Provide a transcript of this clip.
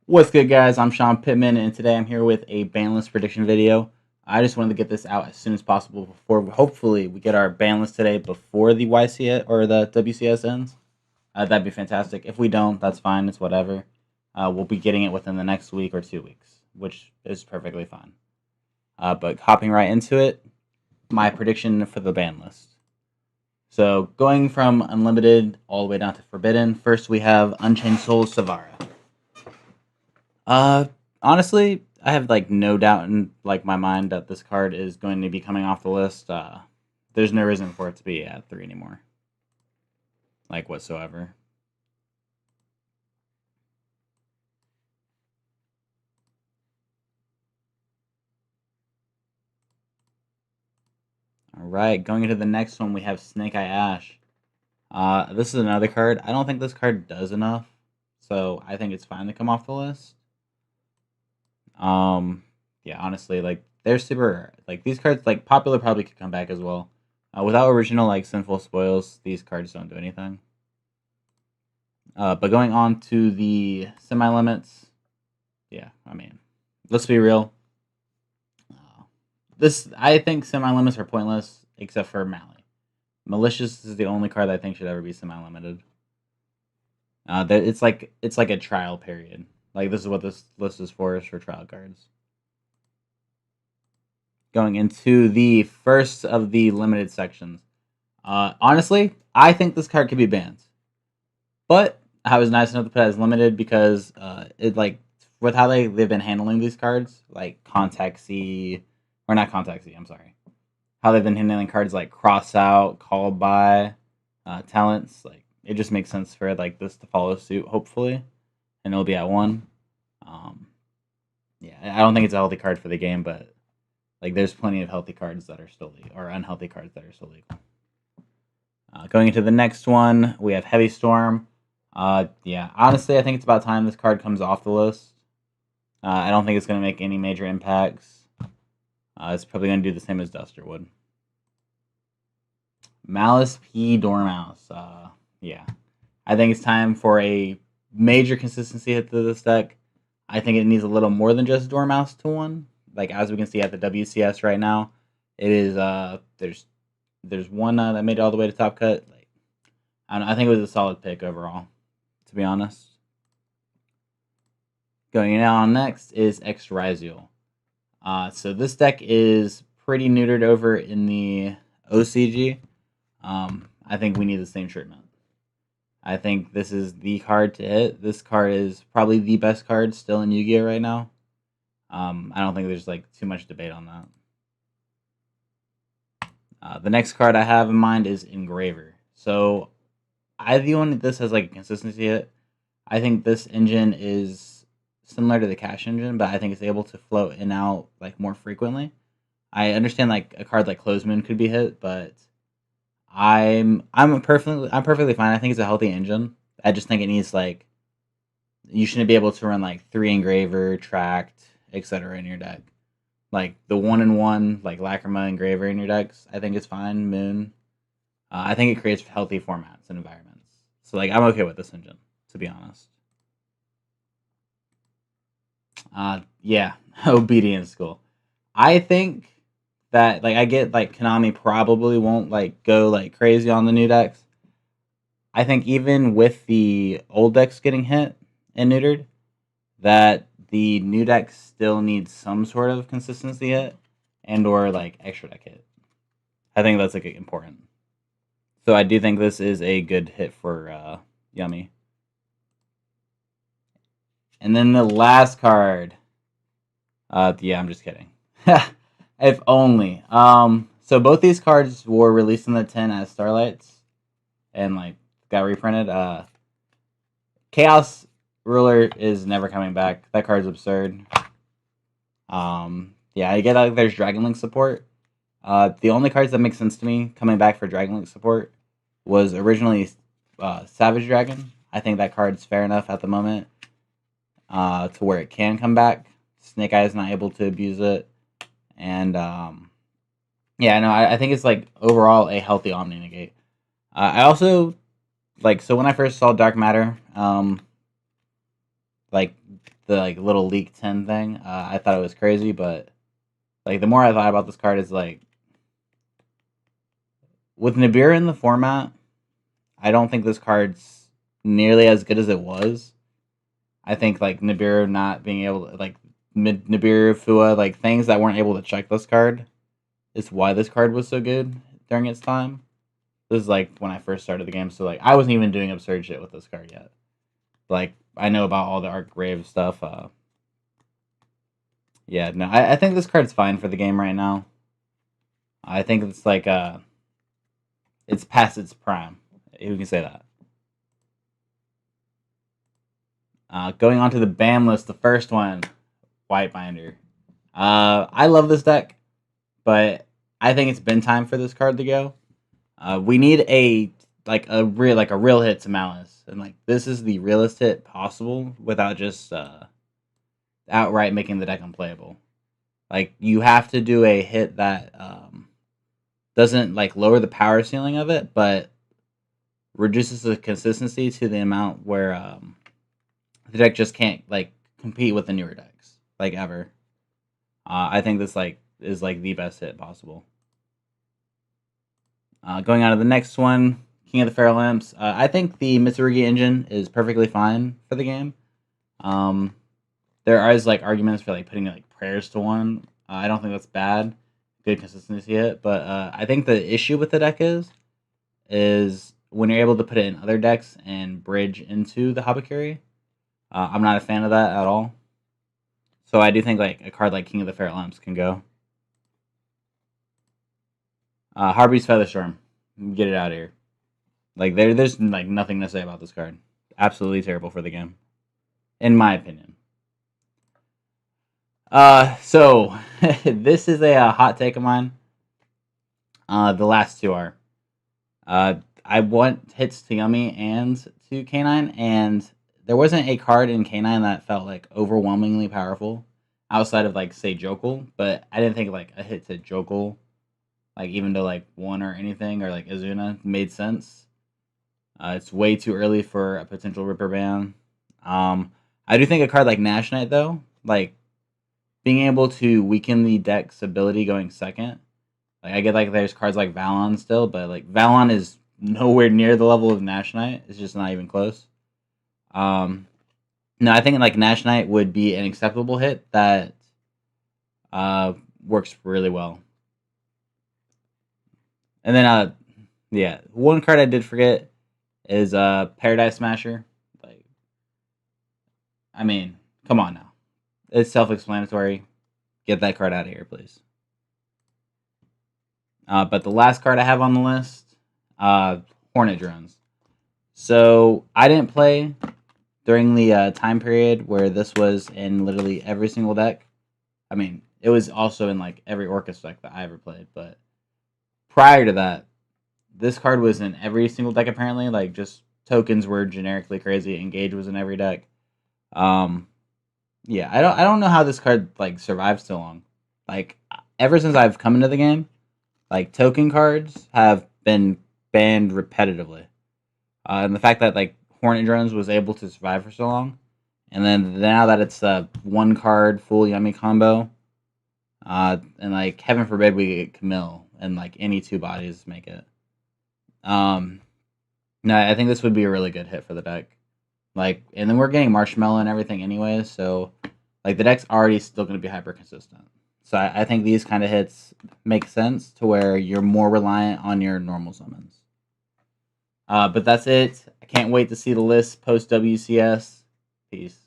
What's good, guys? I'm Sean Pittman, and today I'm here with a Banlist prediction video. I just wanted to get this out as soon as possible before, hopefully, we get our Banlist today before the YCS or the WCS ends. That'd be fantastic. If we don't, that's fine. It's whatever. We'll be getting it within the next week or 2 weeks, which is perfectly fine. But hopping right into it, my prediction for the ban list. So going from Unlimited all the way down to Forbidden, first we have Unchained Souls Savara. Uh, Honestly, I have like no doubt in like my mind that this card is going to be coming off the list. There's no reason for it to be at 3 anymore, like whatsoever. All right, going into the next one, we have Snake Eye Ash. This is another card. I don't think this card does enough, so I think it's fine to come off the list. Yeah, honestly, like they're super like these cards. Like popular probably could come back as well. Without original like Sinful Spoils, these cards don't do anything. But going on to the semi limits, yeah, I mean, let's be real. This I think semi limits are pointless except for Mally. Malicious is the only card that I think should ever be semi limited. It's like a trial period. Like this is what this list is for trial cards. Going into the first of the limited sections. Honestly, I think this card could be banned, but I was nice enough to put it as limited because it like with how they've been handling these cards, like Contact C, or not Contact C, I'm sorry. How they've been handling cards like Cross Out, Call By, Talents, like it just makes sense for like this to follow suit, hopefully, and it'll be at 1. Yeah, I don't think it's a healthy card for the game, but like there's plenty of healthy cards that are still legal, or unhealthy cards that are still legal. Going into the next one, we have Heavy Storm. Yeah, honestly, I think it's about time this card comes off the list. I don't think it's going to make any major impacts. It's probably going to do the same as Duster would. Malice P. Dormouse. Yeah. I think it's time for a major consistency hit to this deck. I think it needs a little more than just Dormouse to 1. Like, as we can see at the WCS right now, it is, there's one that made it all the way to top cut. Like, I think it was a solid pick overall, to be honest. Going on next is X-Rizial. So this deck is pretty neutered over in the OCG. I think we need the same treatment. I think this is the card to hit. This card is probably the best card still in Yu-Gi-Oh right now. I don't think there's like too much debate on that. The next card I have in mind is Engraver. So I view this as like a consistency hit. I think this engine is similar to the Cash engine, but I think it's able to float in and out like more frequently. I understand like a card like Closed Moon could be hit, but I'm perfectly fine. I think it's a healthy engine. I just think it needs like you shouldn't be able to run like 3 Engraver, Tract, etc. in your deck. Like the 1-in-1 like Lacrima Engraver in your decks, I think it's fine. Moon, I think it creates healthy formats and environments. So like I'm okay with this engine, to be honest. Yeah, Obedience School. I think that like I get like Konami probably won't like go like crazy on the new decks. I think even with the old decks getting hit and neutered, that the new deck still needs some sort of consistency hit and or like extra deck hit. I think that's like important. So I do think this is a good hit for Yummy. And then the last card. Yeah, I'm just kidding. If only. So both these cards were released in the 10 as Starlights and like got reprinted. Chaos Ruler is never coming back. That card's absurd. Yeah, I get like there's Dragon Link support. The only cards that make sense to me coming back for Dragon Link support was originally Savage Dragon. I think that card's fair enough at the moment to where it can come back. Snake Eye is not able to abuse it. And yeah, no, I think it's like overall a healthy Omni Negate. I also like, so when I first saw Dark Matter, like the like little leak 10 thing. I thought it was crazy, but like the more I thought about this card is like with Nibiru in the format, I don't think this card's nearly as good as it was. I think like Nibiru not being able to like Nibiru Fua like things that weren't able to check this card is why this card was so good during its time. This is like when I first started the game, so like I wasn't even doing absurd shit with this card yet. Like I know about all the Arc Grave stuff. Yeah, no, I think this card's fine for the game right now. I think it's like it's past its prime. Who can say that? Going on to the ban list, the first one, White Binder. I love this deck, but I think it's been time for this card to go. We need a real hit to Malice, and like this is the realest hit possible without just outright making the deck unplayable. Like you have to do a hit that doesn't like lower the power ceiling of it, but reduces the consistency to the amount where the deck just can't like compete with the newer decks like ever. I think this like is like the best hit possible. Going on to the next one, King of the Feral Imps. I think the Mitsurugi engine is perfectly fine for the game. There are like arguments for like putting like prayers to one. I don't think that's bad. Good consistency hit, but I think the issue with the deck is when you're able to put it in other decks and bridge into the Habakiri. I'm not a fan of that at all. So I do think like a card like King of the Feral Imps can go. Harpy's Featherstorm. Get it out of here. Like there's like nothing to say about this card. Absolutely terrible for the game, in my opinion. So this is a hot take of mine. The last two are. I want hits to Yummy and to K9, and there wasn't a card in K9 that felt like overwhelmingly powerful outside of like say Jokul, but I didn't think like a hit to Jokul, like even to like one or anything or like Azuna made sense. It's way too early for a potential Ripper ban. I do think a card like Nash Knight though, like being able to weaken the deck's ability going second. Like I get like there's cards like Valon still, but like Valon is nowhere near the level of Nash Knight. It's just not even close. No, I think like Nash Knight would be an acceptable hit that works really well. And then yeah, one card I did forget is Paradise Smasher. Like I mean, come on now. It's self-explanatory. Get that card out of here, please. But the last card I have on the list, Hornet Drones. So I didn't play during the time period where this was in literally every single deck. I mean, it was also in like every Orcus deck that I ever played. But prior to that, this card was in every single deck apparently. Like just tokens were generically crazy. Engage was in every deck. Yeah, I don't know how this card like survives so long. Like ever since I've come into the game, like token cards have been banned repetitively. And the fact that like Hornet Drones was able to survive for so long, and then now that it's a one card full Yummy combo, and like heaven forbid we get Camille and like any two bodies make it. No, I think this would be a really good hit for the deck. Like, and then we're getting Marshmallow and everything anyways, so like the deck's already still going to be hyper consistent. So I think these kind of hits make sense to where you're more reliant on your normal summons. But that's it. I can't wait to see the list post WCS. Peace.